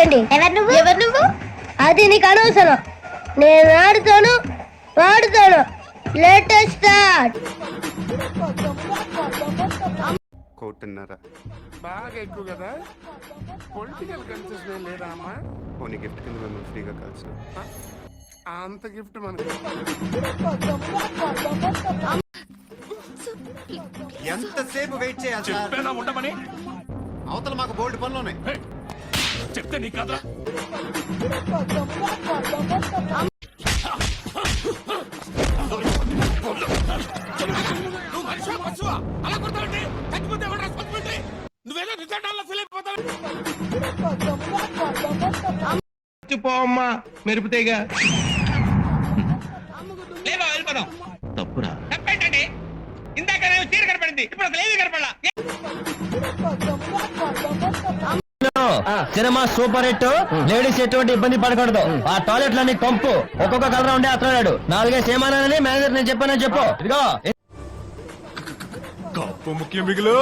ఏంటి? ఎవరు నువ్వు? అది నీకు అనవసరం. నేను ఆడుతాను, వాడుతాను. Latest start. కోటిన్నర బాగా ఎక్కువ కదా. పొలిటికల్ కన్సెషన్ లేదా అమ్మా? పోనీ గిఫ్ట్ కింద మిమ్మల్ని ఫ్రీగా కలిసిన అంత గిఫ్ట్ మనకి ఎంతసేపు వెయిట్ చేయాలి సార్? చెప్పేనా ఉండమని? అవతల మాకు బోల్డ్ పనులు ఉన్నాయి. చెప్తే నీ కదా. నువ్వు మనిషివా పశువా? అలా కొడతావంటే చచ్చిపోతే ఎవరు రెస్పాన్సిబిలిటీ? నువ్వేదో రిజల్ట్ ఫీల్ అయిపోతావు. పోమ్మా మెరుపుతేగా. లేవా వెళ్ళిపోదాం. తప్పురా. తప్పేంటండి? ఇందాక చీర కనపడింది, ఇప్పుడు అసలు ఏమీ కనపడలా. Cinema super hit. లేడీస్ ఎటువంటి ఇబ్బంది పడకూడదు. ఆ టాయిలెట్ లన్నీ కంపు, ఒక్కొక్క కలర్ ఉండే అతడాడు. 4 సేమానని మేనేజర్ నేను చెప్పానని చెప్పు. ఇదిగో కప్పు ముఖ్యం మిగులు.